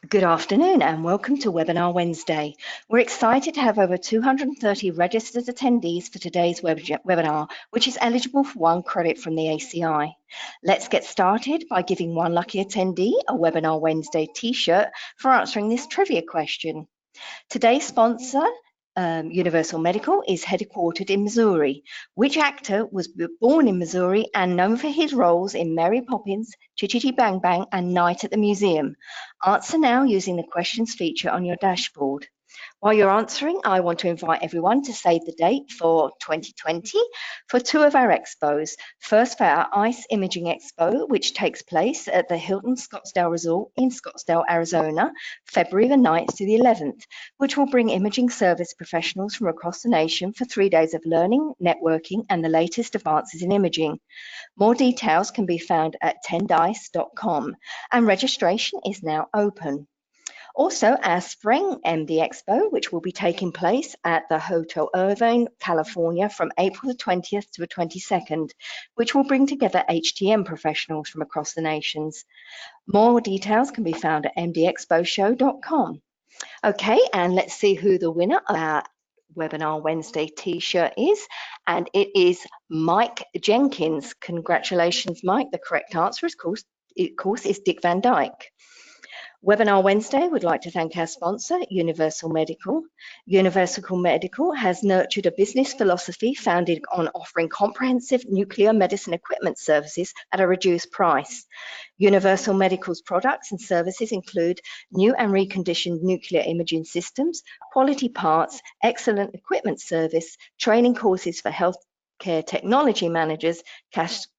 Good afternoon and welcome to Webinar Wednesday. We're excited to have over 230 registered attendees for today's webinar, which is eligible for 1 credit from the ACI. Let's get started by giving one lucky attendee a Webinar Wednesday t-shirt for answering this trivia question. Today's sponsor, Universal Medical, is headquartered in Missouri. Which actor was born in Missouri and known for his roles in Mary Poppins, Chitty Bang Bang, and Night at the Museum? Answer now using the questions feature on your dashboard. While you're answering, I want to invite everyone to save the date for 2020 for 2 of our expos. First for our ICE Imaging Expo, which takes place at the Hilton Scottsdale Resort in Scottsdale, Arizona, February the 9th to the 11th, which will bring imaging service professionals from across the nation for 3 days of learning, networking, and the latest advances in imaging. More details can be found at tendice.com, and registration is now open. Also, our Spring MD Expo, which will be taking place at the Hotel Irvine, California from April the 20th to the 22nd, which will bring together HTM professionals from across the nations. More details can be found at mdexposhow.com. Okay, and let's see who the winner of our Webinar Wednesday t-shirt is, and it is Mike Jenkins. Congratulations, Mike. The correct answer, of course, is Dick Van Dyke. Webinar Wednesday would like to thank our sponsor, Universal Medical. Universal Medical has nurtured a business philosophy founded on offering comprehensive nuclear medicine equipment services at a reduced price. Universal Medical's products and services include new and reconditioned nuclear imaging systems, quality parts, excellent equipment service, training courses for healthcare technology managers,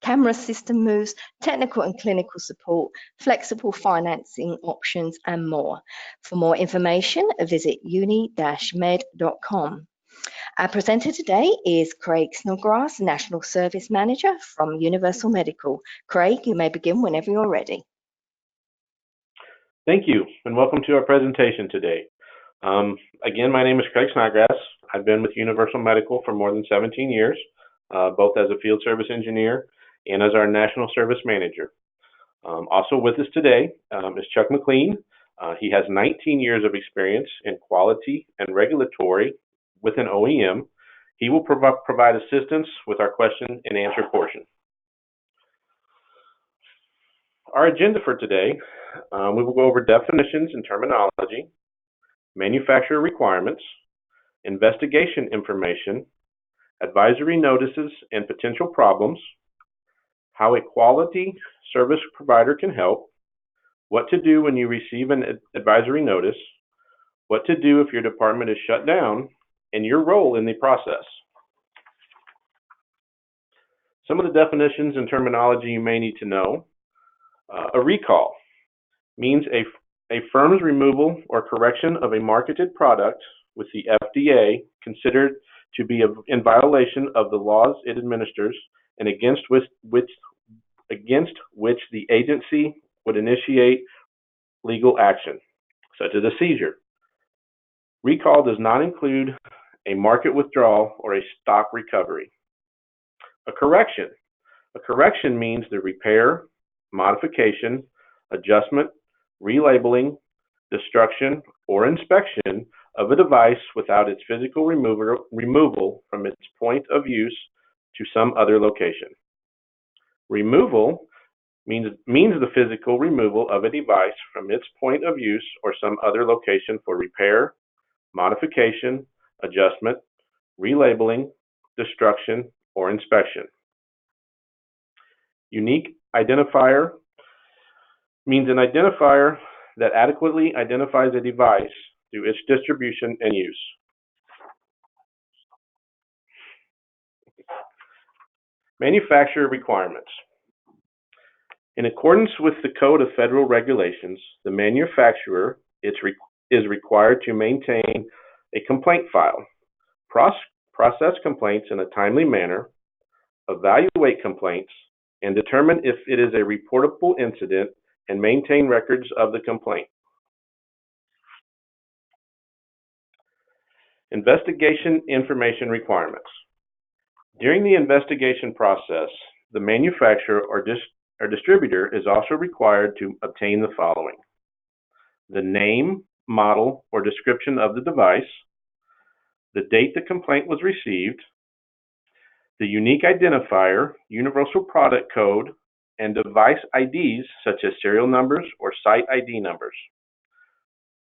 camera system moves, technical and clinical support, flexible financing options, and more. For more information, visit uni-med.com. Our presenter today is Craig Snodgrass, National Service Manager from Universal Medical. Craig, you may begin whenever you're ready. Thank you, and welcome to our presentation today. Again, my name is Craig Snodgrass. I've been with Universal Medical for more than 17 years. Both as a field service engineer and as our national service manager. Also with us today is Chuck McLean. He has 19 years of experience in quality and regulatory with an OEM. He will provide assistance with our question and answer portion. Our agenda for today, we will go over definitions and terminology, manufacturer requirements, investigation information, advisory notices and potential problems, how a quality service provider can help, what to do when you receive an advisory notice, what to do if your department is shut down, and your role in the process. Some of the definitions and terminology you may need to know. A recall means a firm's removal or correction of a marketed product with the FDA considered to be in violation of the laws it administers and against which the agency would initiate legal action, such as a seizure. Recall does not include a market withdrawal or a stock recovery. A correction means the repair, modification, adjustment, relabeling, destruction, or inspection of a device without its physical removal from its point of use to some other location. Removal means the physical removal of a device from its point of use or some other location for repair, modification, adjustment, relabeling, destruction, or inspection. Unique identifier means an identifier that adequately identifies a device through its distribution and use. Manufacturer requirements. In accordance with the Code of Federal Regulations, the manufacturer is required to maintain a complaint file, process complaints in a timely manner, evaluate complaints, and determine if it is a reportable incident and maintain records of the complaint. Investigation information requirements. During the investigation process, the manufacturer or distributor is also required to obtain the following: the name, model, or description of the device, the date the complaint was received, the unique identifier, universal product code, and device IDs such as serial numbers or site ID numbers.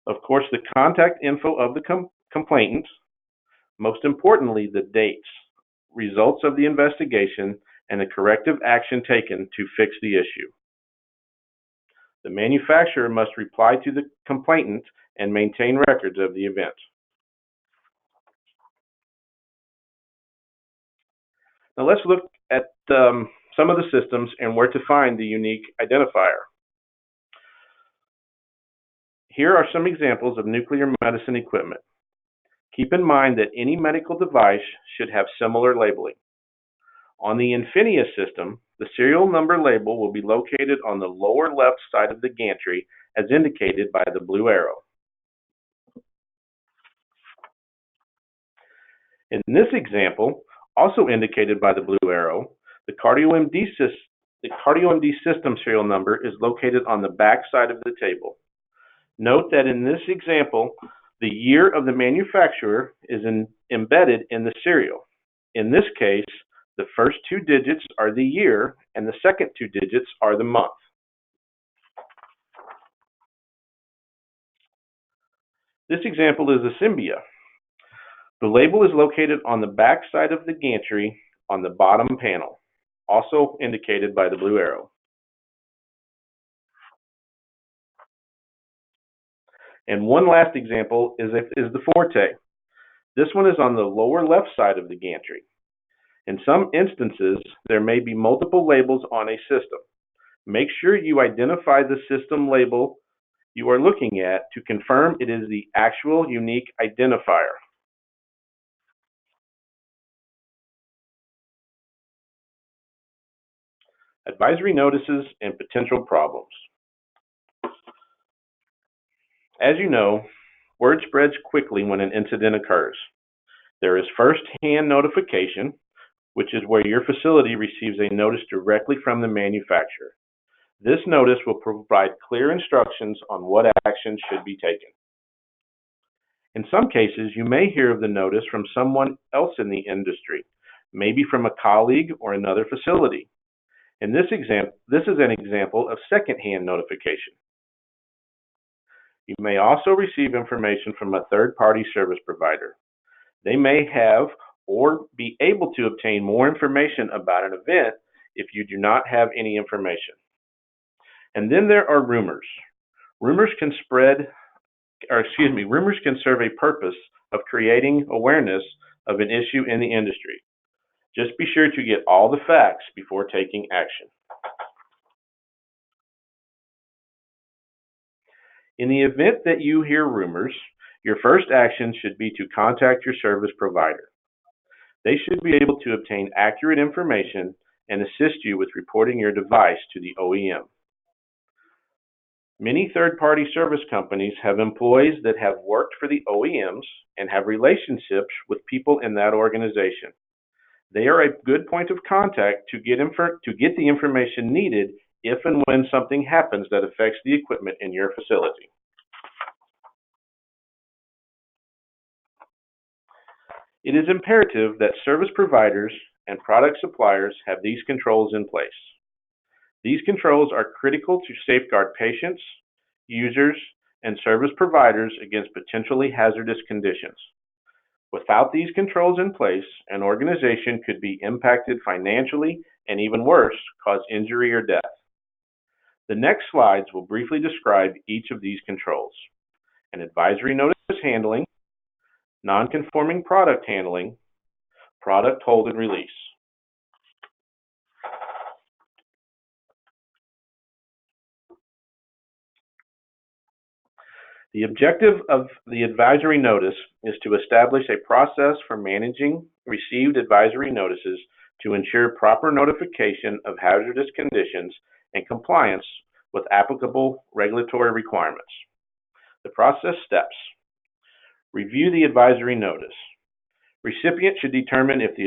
Of course, the contact info of the complainant, most importantly, the dates, results of the investigation, and the corrective action taken to fix the issue. The manufacturer must reply to the complainant and maintain records of the event. Now let's look at some of the systems and where to find the unique identifier. Here are some examples of nuclear medicine equipment. Keep in mind that any medical device should have similar labeling. On the Infinia system, the serial number label will be located on the lower left side of the gantry as indicated by the blue arrow. In this example, also indicated by the blue arrow, the CardioMD system serial number is located on the back side of the table. Note that in this example, the year of the manufacturer is embedded in the serial. In this case, the first two digits are the year and the second two digits are the month. This example is a Symbiote. The label is located on the back side of the gantry on the bottom panel, also indicated by the blue arrow. And one last example is the Forte. This one is on the lower left side of the gantry. In some instances, there may be multiple labels on a system. Make sure you identify the system label you are looking at to confirm it is the actual unique identifier. Advisory notices and potential problems. As you know, word spreads quickly when an incident occurs. There is first-hand notification, which is where your facility receives a notice directly from the manufacturer. This notice will provide clear instructions on what action should be taken. In some cases, you may hear of the notice from someone else in the industry, maybe from a colleague or another facility. In this is an example of second-hand notification. You may also receive information from a third-party service provider. They may have or be able to obtain more information about an event if you do not have any information. And then there are rumors. Rumors can serve a purpose of creating awareness of an issue in the industry. Just be sure to get all the facts before taking action. In the event that you hear rumors, your first action should be to contact your service provider. They should be able to obtain accurate information and assist you with reporting your device to the OEM. Many third-party service companies have employees that have worked for the OEMs and have relationships with people in that organization. They are a good point of contact to get the information needed if and when something happens that affects the equipment in your facility. It is imperative that service providers and product suppliers have these controls in place. These controls are critical to safeguard patients, users, and service providers against potentially hazardous conditions. Without these controls in place, an organization could be impacted financially and, even worse, cause injury or death. The next slides will briefly describe each of these controls: an advisory notice handling, non-conforming product handling, product hold and release. The objective of the advisory notice is to establish a process for managing received advisory notices to ensure proper notification of hazardous conditions and compliance with applicable regulatory requirements. The process steps: review the advisory notice. Recipient should determine if the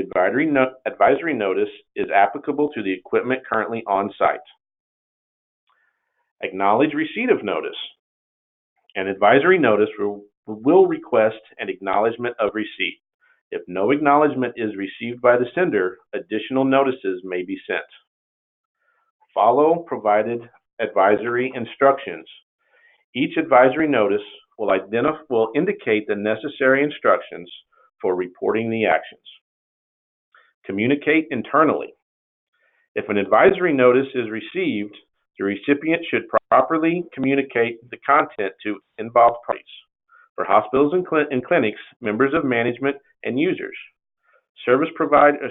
advisory notice is applicable to the equipment currently on site. Acknowledge receipt of notice. An advisory notice will request an acknowledgement of receipt. If no acknowledgement is received by the sender, additional notices may be sent. Follow provided advisory instructions. Each advisory notice will indicate the necessary instructions for reporting the actions. Communicate internally. If an advisory notice is received, the recipient should properly communicate the content to involved parties. For hospitals and clinics, members of management, and users, service providers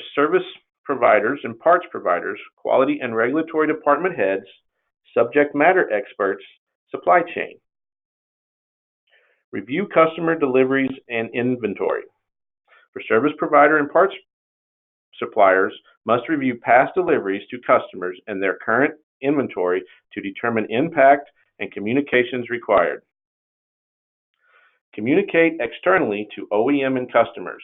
and parts providers, quality and regulatory department heads, subject matter experts, supply chain. Review customer deliveries and inventory. For service provider and parts suppliers, must review past deliveries to customers and their current inventory to determine impact and communications required. Communicate externally to OEM and customers.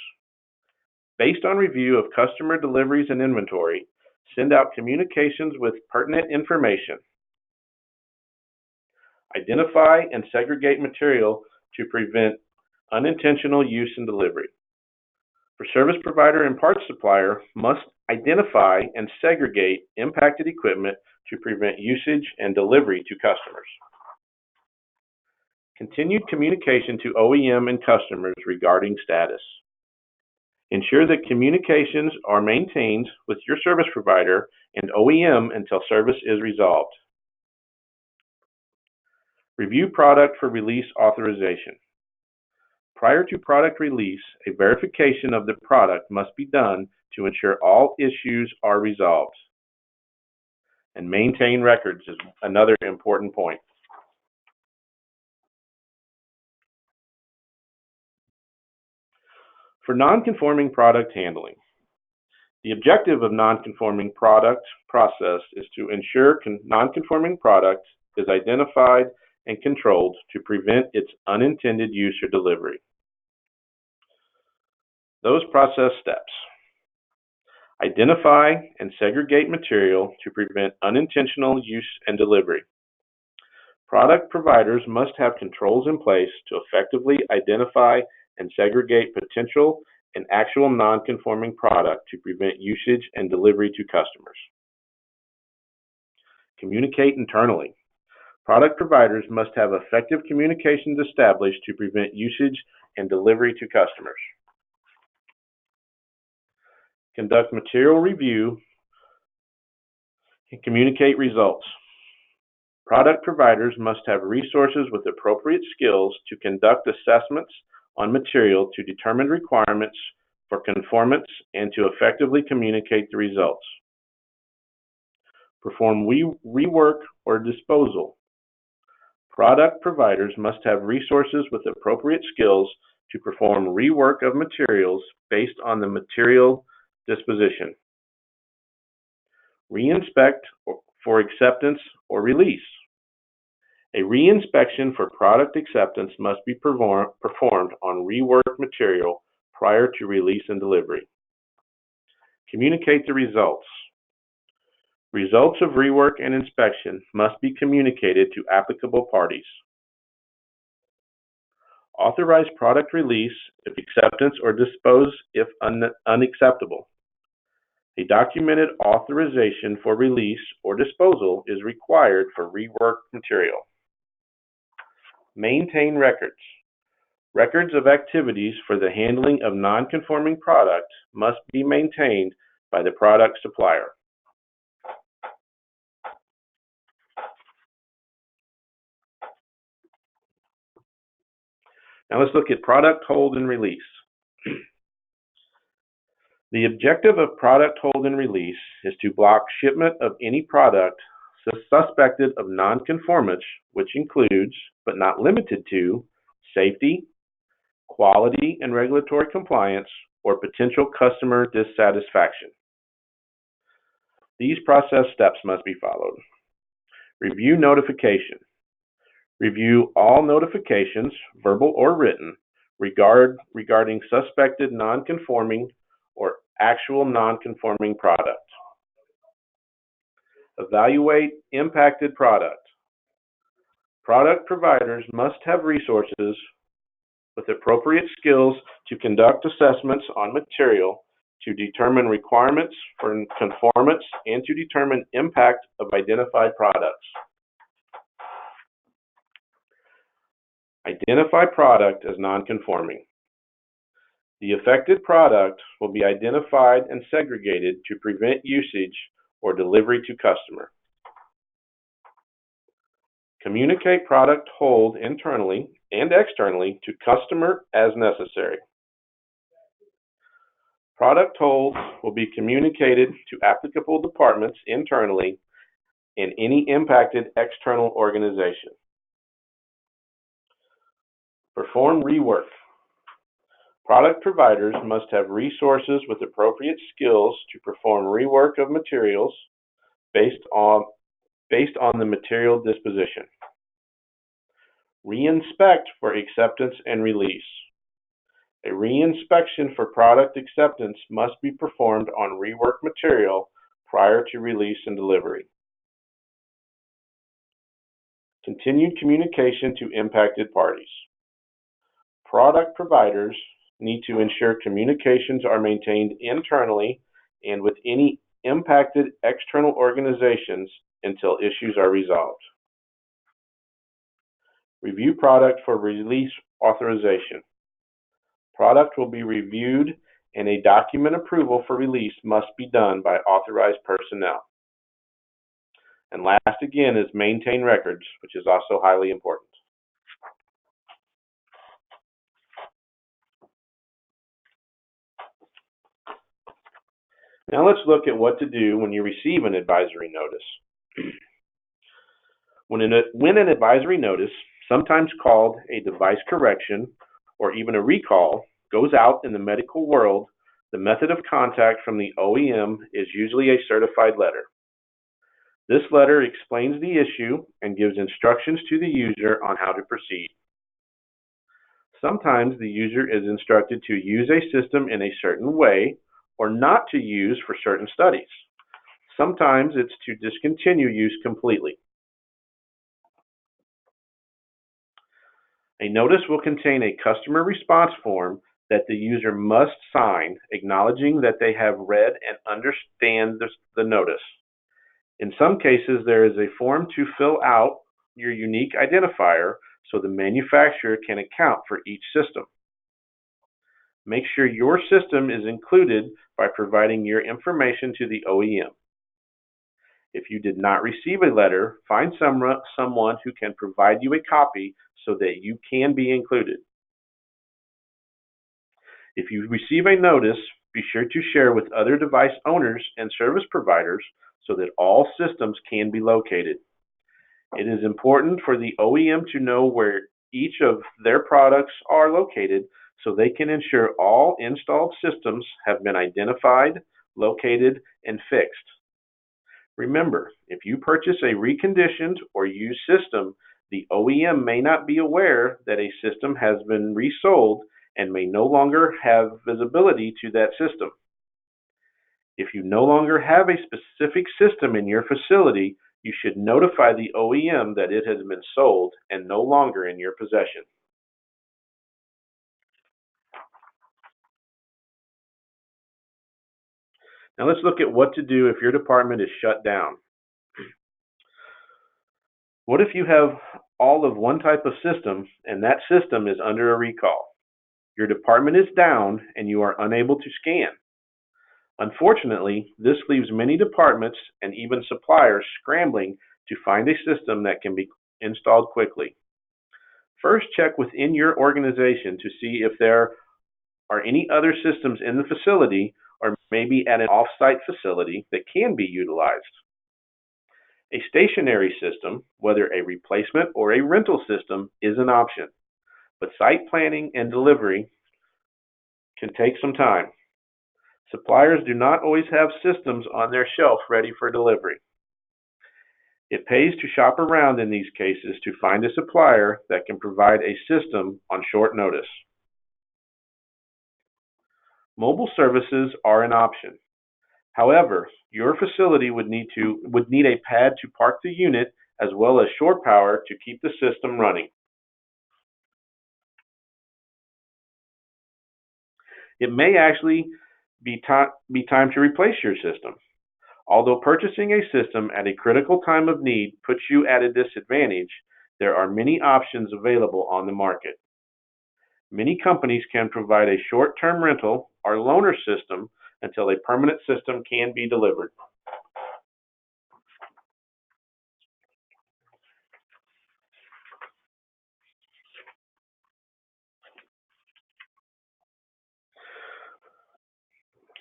Based on review of customer deliveries and inventory, send out communications with pertinent information. Identify and segregate material to prevent unintentional use and delivery. For service provider and parts supplier, must identify and segregate impacted equipment to prevent usage and delivery to customers. Continued communication to OEM and customers regarding status. Ensure that communications are maintained with your service provider and OEM until service is resolved. Review product for release authorization. Prior to product release, a verification of the product must be done to ensure all issues are resolved. And maintain records is another important point. For non-conforming product handling. The objective of non-conforming product process is to ensure non-conforming product is identified and controlled to prevent its unintended use or delivery. Those process steps. Identify and segregate material to prevent unintentional use and delivery. Product providers must have controls in place to effectively identify and segregate potential and actual non-conforming product to prevent usage and delivery to customers. Communicate internally. Product providers must have effective communications established to prevent usage and delivery to customers. Conduct material review and communicate results. Product providers must have resources with appropriate skills to conduct assessments on material to determine requirements for conformance and to effectively communicate the results. Perform rework or disposal. Product providers must have resources with appropriate skills to perform rework of materials based on the material disposition. Reinspect for acceptance or release. A reinspection for product acceptance must be performed on reworked material prior to release and delivery. Communicate the results. Results of rework and inspection must be communicated to applicable parties. Authorize product release if acceptance or dispose if unacceptable. A documented authorization for release or disposal is required for reworked material. Maintain records. Records of activities for the handling of non-conforming product must be maintained by the product supplier. Now let's look at product hold and release. The objective of product hold and release is to block shipment of any product suspected of non-conformance, which includes, but not limited to, safety, quality and regulatory compliance, or potential customer dissatisfaction. These process steps must be followed. Review notification. Review all notifications, verbal or written, regarding suspected non-conforming or actual non-conforming product. Evaluate impacted product. Product providers must have resources with appropriate skills to conduct assessments on material, to determine requirements for conformance, and to determine impact of identified products. Identify product as non-conforming. The affected product will be identified and segregated to prevent usage or delivery to customer. Communicate product hold internally and externally to customer as necessary. Product hold will be communicated to applicable departments internally and any impacted external organization. Perform rework. Product providers must have resources with appropriate skills to perform rework of materials based on the material disposition. Reinspect for acceptance and release. A reinspection for product acceptance must be performed on rework material prior to release and delivery. Continued communication to impacted parties. Product providers need to ensure communications are maintained internally and with any impacted external organizations until issues are resolved. Review product for release authorization. Product will be reviewed and a document approval for release must be done by authorized personnel. And last again is maintain records, which is also highly important. Now let's look at what to do when you receive an advisory notice. When an advisory notice, sometimes called a device correction or even a recall, goes out in the medical world, the method of contact from the OEM is usually a certified letter. This letter explains the issue and gives instructions to the user on how to proceed. Sometimes the user is instructed to use a system in a certain way or not to use for certain studies. Sometimes it's to discontinue use completely. A notice will contain a customer response form that the user must sign, acknowledging that they have read and understand the notice. In some cases, there is a form to fill out your unique identifier so the manufacturer can account for each system. Make sure your system is included by providing your information to the OEM. If you did not receive a letter, find someone who can provide you a copy so that you can be included. If you receive a notice, be sure to share with other device owners and service providers so that all systems can be located. It is important for the OEM to know where each of their products are located so they can ensure all installed systems have been identified, located, and fixed. Remember, if you purchase a reconditioned or used system, the OEM may not be aware that a system has been resold and may no longer have visibility to that system. If you no longer have a specific system in your facility, you should notify the OEM that it has been sold and no longer in your possession. Now let's look at what to do if your department is shut down. What if you have all of one type of system and that system is under a recall? Your department is down and you are unable to scan. Unfortunately, this leaves many departments and even suppliers scrambling to find a system that can be installed quickly. First, check within your organization to see if there are any other systems in the facility or maybe at an off-site facility that can be utilized. A stationary system, whether a replacement or a rental system, is an option, but site planning and delivery can take some time. Suppliers do not always have systems on their shelf ready for delivery. It pays to shop around in these cases to find a supplier that can provide a system on short notice. Mobile services are an option. However, your facility would need a pad to park the unit as well as shore power to keep the system running. It may actually be time to replace your system. Although purchasing a system at a critical time of need puts you at a disadvantage, there are many options available on the market. Many companies can provide a short-term rental or loaner system until a permanent system can be delivered.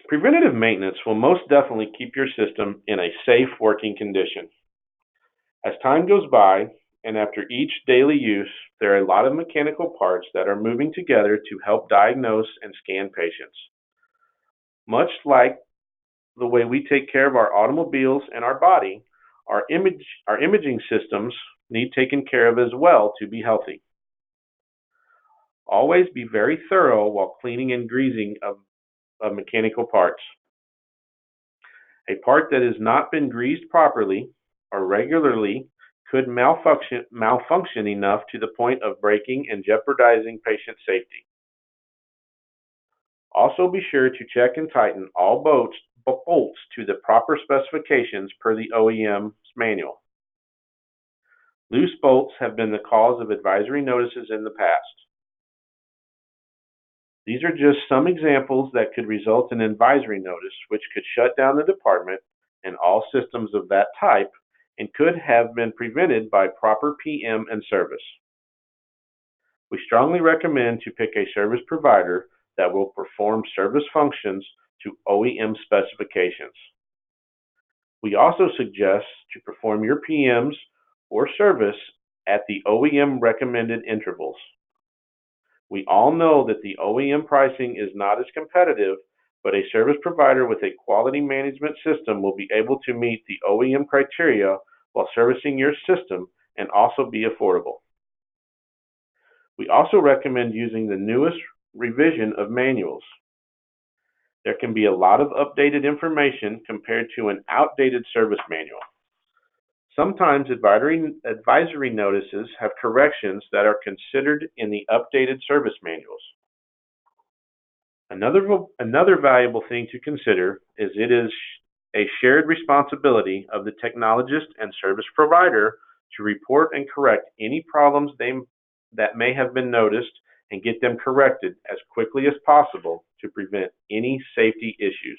Preventative maintenance will most definitely keep your system in a safe working condition. As time goes by, and after each daily use, there are a lot of mechanical parts that are moving together to help diagnose and scan patients. Much like the way we take care of our automobiles and our body, our imaging systems need taken care of as well to be healthy. Always be very thorough while cleaning and greasing of mechanical parts. A part that has not been greased properly or regularly could malfunction enough to the point of breaking and jeopardizing patient safety. Also be sure to check and tighten all bolts to the proper specifications per the OEM's manual. Loose bolts have been the cause of advisory notices in the past. These are just some examples that could result in an advisory notice, which could shut down the department and all systems of that type, and could have been prevented by proper PM and service. We strongly recommend to pick a service provider that will perform service functions to OEM specifications. We also suggest to perform your PMs or service at the OEM recommended intervals. We all know that the OEM pricing is not as competitive, but a service provider with a quality management system will be able to meet the OEM criteria while servicing your system and also be affordable. We also recommend using the newest revision of manuals. There can be a lot of updated information compared to an outdated service manual. Sometimes advisory notices have corrections that are considered in the updated service manuals. Another valuable thing to consider is it is a shared responsibility of the technologist and service provider to report and correct any problems that may have been noticed and get them corrected as quickly as possible to prevent any safety issues.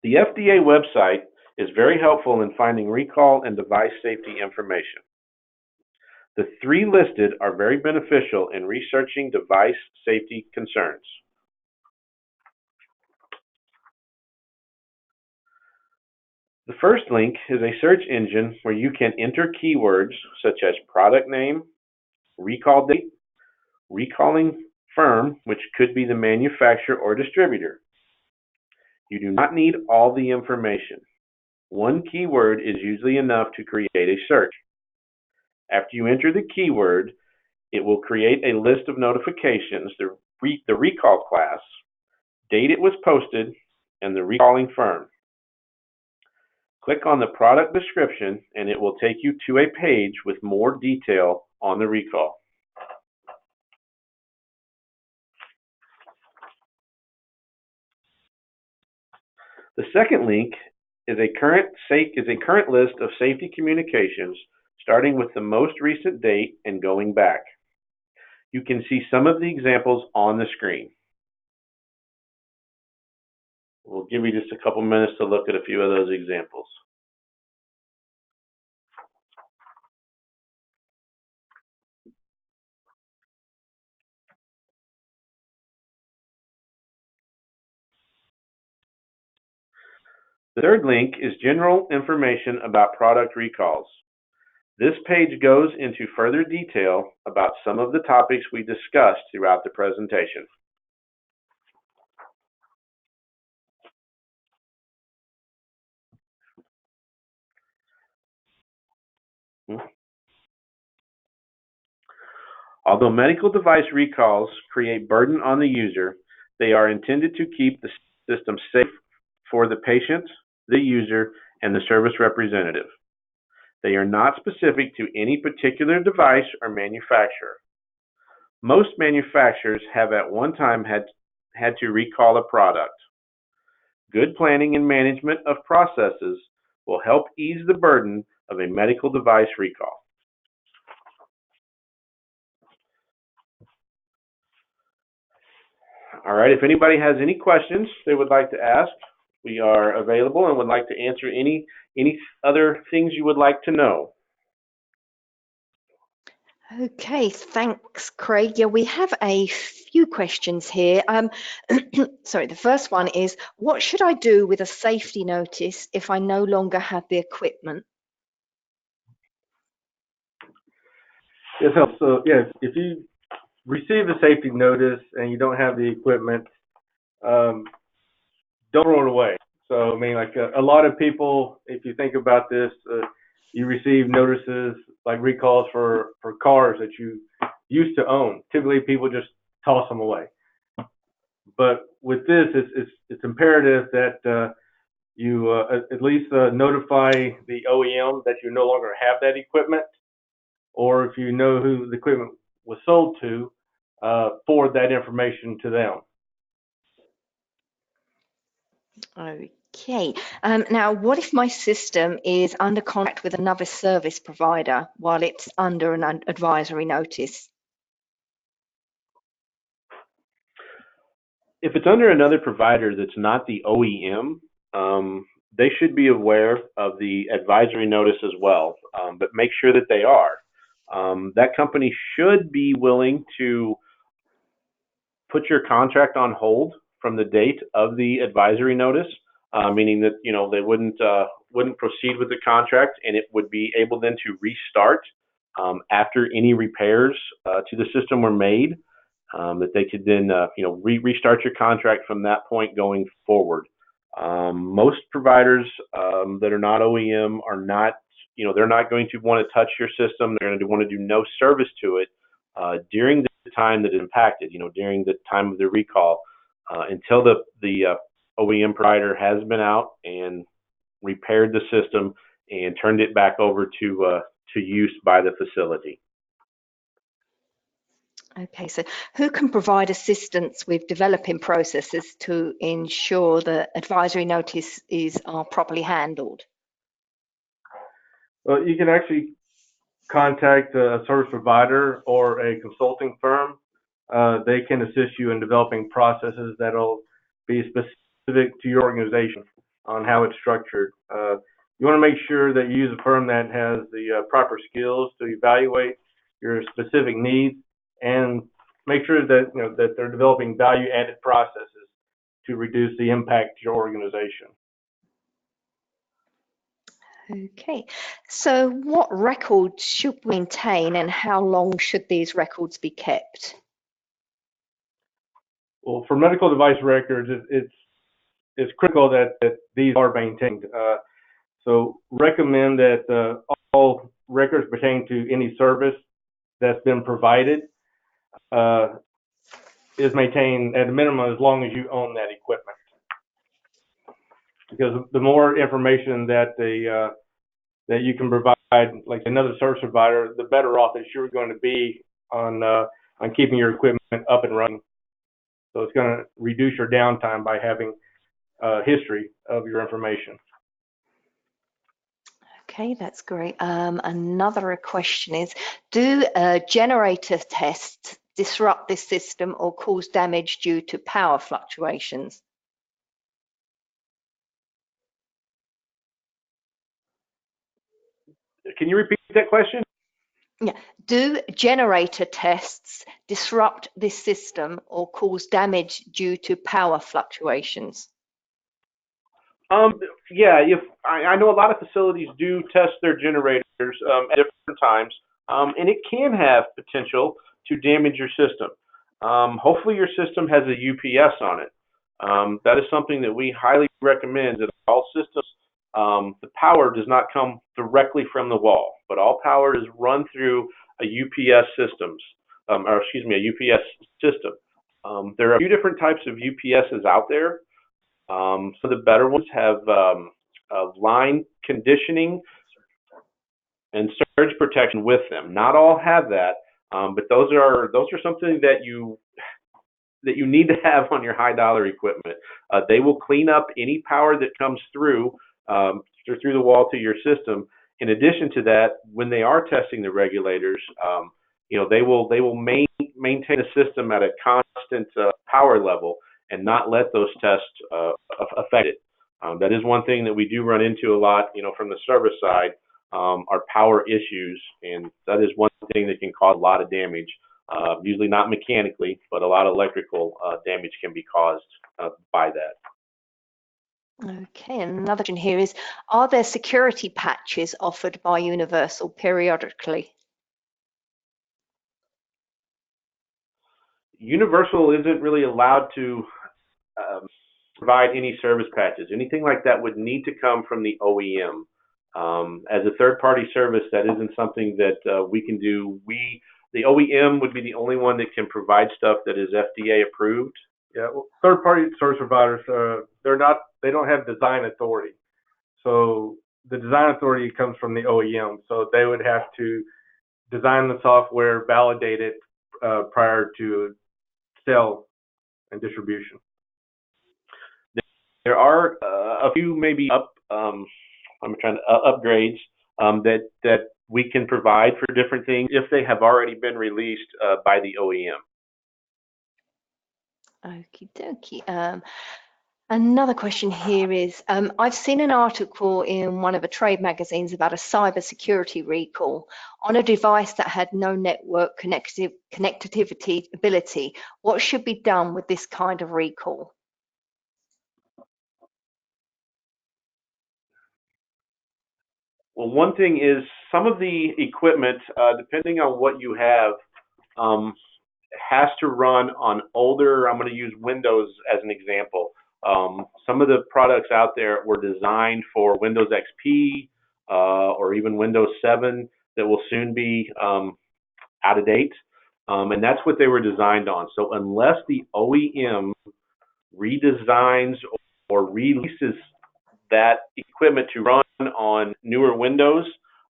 The FDA website is very helpful in finding recall and device safety information. The three listed are very beneficial in researching device safety concerns. The first link is a search engine where you can enter keywords such as product name, recall date, recalling firm, which could be the manufacturer or distributor. You do not need all the information. One keyword is usually enough to create a search. After you enter the keyword, it will create a list of notifications, the recall class, date it was posted, and the recalling firm. Click on the product description and it will take you to a page with more detail on the recall. The second link is a current list of safety communications, starting with the most recent date and going back. You can see some of the examples on the screen. We'll give you just a couple minutes to look at a few of those examples. The third link is general information about product recalls. This page goes into further detail about some of the topics we discussed throughout the presentation. Although medical device recalls create burden on the user, they are intended to keep the system safe for the patient, the user, and the service representative. They are not specific to any particular device or manufacturer. Most manufacturers have at one time had to recall a product. Good planning and management of processes will help ease the burden of a medical device recall. All right, if anybody has any questions they would like to ask, we are available and would like to answer any other things you would like to know. Okay, thanks, Craig. Yeah, we have a few questions here. Sorry, the first one is, what should I do with a safety notice if I no longer have the equipment? Yes, so yes, if you receive a safety notice and you don't have the equipment, don't throw it away. So, I mean, like a lot of people, if you think about this, you receive notices like recalls for cars that you used to own. Typically, people just toss them away. But with this, it's imperative that you at least notify the OEM that you no longer have that equipment, or if you know who the equipment was sold to, forward that information to them. Okay. Now, what if my system is under contract with another service provider while it's under an advisory notice? If it's under another provider that's not the OEM, they should be aware of the advisory notice as well, but make sure that they are. That company should be willing to put your contract on hold from the date of the advisory notice, meaning that they wouldn't proceed with the contract, and it would be able then to restart after any repairs to the system were made. That they could then restart your contract from that point going forward. Most providers that are not OEM are not, they're not going to want to touch your system. They're going to want to do no service to it during the time that it's impacted, during the time of the recall, until the OEM provider has been out and repaired the system and turned it back over to use by the facility. Okay, so who can provide assistance with developing processes to ensure that advisory notices are properly handled? Well, you can actually contact a service provider or a consulting firm. They can assist you in developing processes that'll be specific to your organization on how it's structured. You want to make sure that you use a firm that has the proper skills to evaluate your specific needs, and make sure that that they're developing value-added processes to reduce the impact to your organization. Okay, so what records should we maintain, and how long should these records be kept? Well, for medical device records, it's critical that these are maintained. So recommend that all records pertaining to any service that's been provided is maintained at a minimum as long as you own that equipment. Because the more information that that you can provide, like another service provider, the better off that you're going to be on keeping your equipment up and running. So it's going to reduce your downtime by having history of your information. Okay, that's great. Another question is, do generator tests disrupt this system or cause damage due to power fluctuations? Can you repeat that question? Yeah. Do generator tests disrupt this system or cause damage due to power fluctuations? Yeah, if I know a lot of facilities do test their generators at different times, and it can have potential to damage your system. Hopefully your system has a UPS on it. That is something that we highly recommend, that all systems, the power does not come directly from the wall, but all power is run through a UPS systems. or excuse me, a UPS system. There are a few different types of UPSs out there. So the better ones have line conditioning and surge protection with them. Not all have that, but those are something that you need to have on your high dollar equipment. They will clean up any power that comes through the wall to your system. In addition to that, when they are testing the regulators, they will maintain the system at a constant power level and not let those tests affect it. That is one thing that we do run into a lot, from the service side, are power issues, and that is one thing that can cause a lot of damage. Usually not mechanically, but a lot of electrical damage can be caused by that. Okay, and another question here is, are there security patches offered by Universal periodically? Universal isn't really allowed to provide any service patches. Anything like that would need to come from the OEM. As a third-party service, that isn't something that we can do. The OEM would be the only one that can provide stuff that is FDA approved. Yeah, well, third-party service providers, they don't have design authority. So the design authority comes from the OEM. So they would have to design the software, validate it prior to sale and distribution. There are a few maybe upgrades that we can provide for different things if they have already been released by the OEM. Okie dokie. Another question here is, I've seen an article in one of the trade magazines about a cybersecurity recall on a device that had no network connectivity ability. What should be done with this kind of recall? Well, one thing is some of the equipment, depending on what you have, has to run on older, I'm going to use Windows as an example. Some of the products out there were designed for Windows XP or even Windows 7 that will soon be out of date. And that's what they were designed on. So unless the OEM redesigns or releases that equipment to run on newer Windows,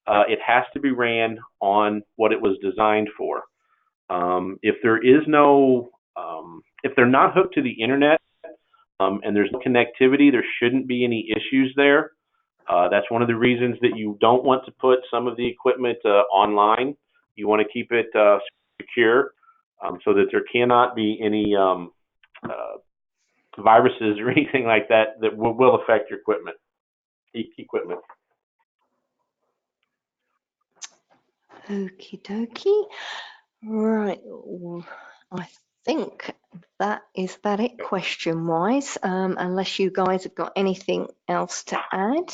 it has to be ran on what it was designed for. If they're not hooked to the internet and there's no connectivity, there shouldn't be any issues there. That's one of the reasons that you don't want to put some of the equipment online. You want to keep it secure so that there cannot be any viruses or anything like that that will affect your equipment. Okie dokie. Right. I think that it question-wise, unless you guys have got anything else to add.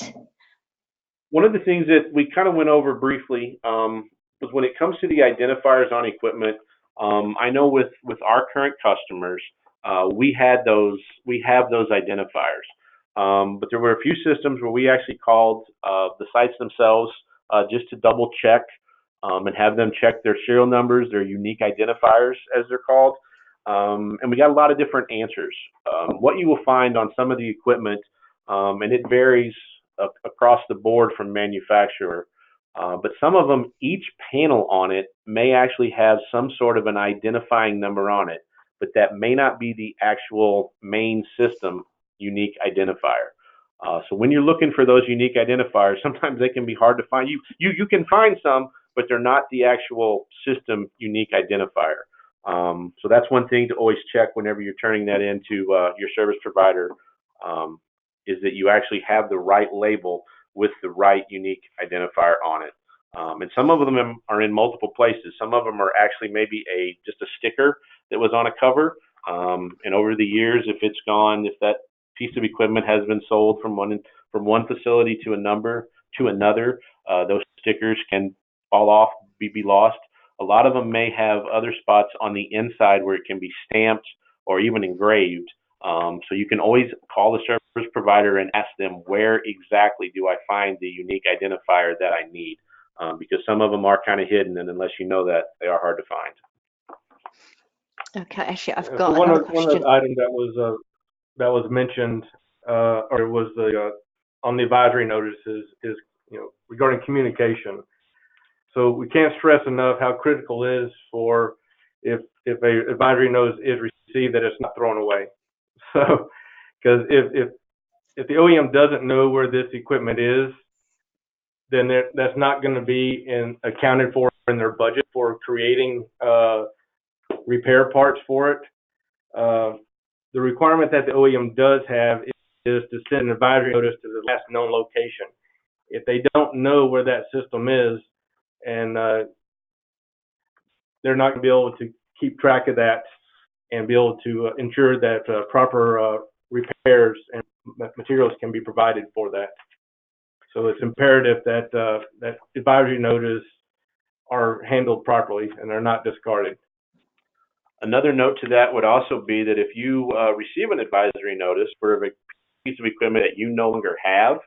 One of the things that we kind of went over briefly was when it comes to the identifiers on equipment. I know with our current customers, we have those identifiers, but there were a few systems where we actually called the sites themselves just to double check and have them check their serial numbers, their unique identifiers as they're called, and we got a lot of different answers. What you will find on some of the equipment, and it varies across the board from manufacturer, but some of them, each panel on it may actually have some sort of an identifying number on it, but that may not be the actual main system unique identifier. So when you're looking for those unique identifiers, sometimes they can be hard to find. You can find some, but they're not the actual system unique identifier. So that's one thing to always check whenever you're turning that into your service provider, is that you actually have the right label with the right unique identifier on it. And some of them are in multiple places. Some of them are actually maybe just a sticker that was on a cover. And over the years, if that piece of equipment has been sold from one facility to another, those stickers can fall off, be lost. A lot of them may have other spots on the inside where it can be stamped or even engraved. So you can always call the service provider and ask them, where exactly do I find the unique identifier that I need? Because some of them are kind of hidden, and unless you know that, they are hard to find. Okay, actually, I've So got one another of question. the items that was mentioned, or was on the advisory notices is regarding communication. So we can't stress enough how critical it is for if a advisory notice is received that it's not thrown away. So because if the OEM doesn't know where this equipment is, then that's not going to be accounted for in their budget for creating repair parts for it. The requirement that the OEM does have is to send an advisory notice to the last known location. If they don't know where that system is, and they're not going to be able to keep track of that and be able to ensure that proper repairs and materials can be provided for that. So it's imperative that that advisory notice are handled properly and they're not discarded. Another note to that would also be that if you receive an advisory notice for a piece of equipment that you no longer have,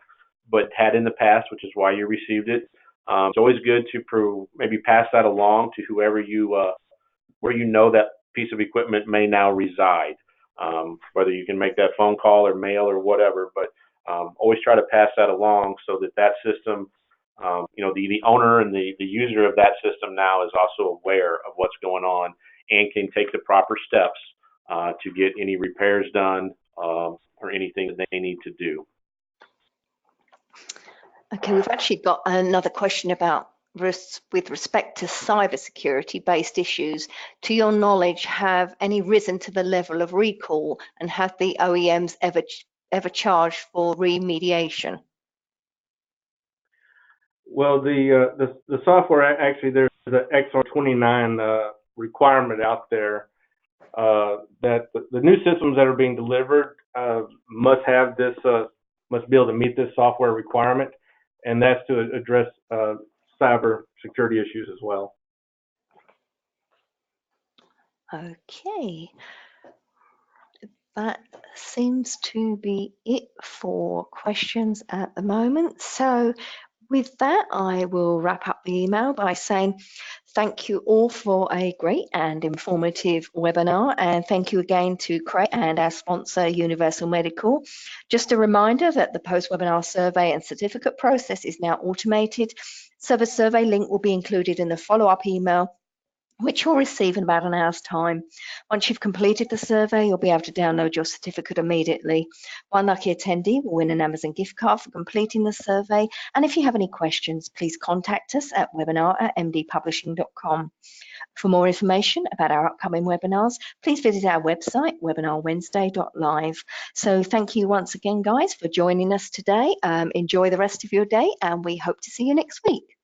but had in the past, which is why you received it, it's always good to maybe pass that along to whoever where you know that piece of equipment may now reside. Whether you can make that phone call or mail or whatever, but always try to pass that along so that that system, the owner and the user of that system now is also aware of what's going on and can take the proper steps to get any repairs done or anything that they need to do. Okay, we've actually got another question about with respect to cybersecurity based issues. To your knowledge, have any risen to the level of recall, and have the OEMs ever charged for remediation? Well, the software, actually, there's an XR29 requirement out there that the new systems that are being delivered must have this, must be able to meet this software requirement, and that's to address cyber security issues as well. Okay, that seems to be it for questions at the moment. So with that, I will wrap up the email by saying thank you all for a great and informative webinar, and thank you again to Craig and our sponsor, Universal Medical. Just a reminder that the post-webinar survey and certificate process is now automated, so the survey link will be included in the follow-up email, which you'll receive in about an hour's time. Once you've completed the survey, you'll be able to download your certificate immediately. One lucky attendee will win an Amazon gift card for completing the survey. And if you have any questions, please contact us at webinar@mdpublishing.com. For more information about our upcoming webinars, please visit our website, webinarwednesday.live. So thank you once again, guys, for joining us today. Enjoy the rest of your day, and we hope to see you next week.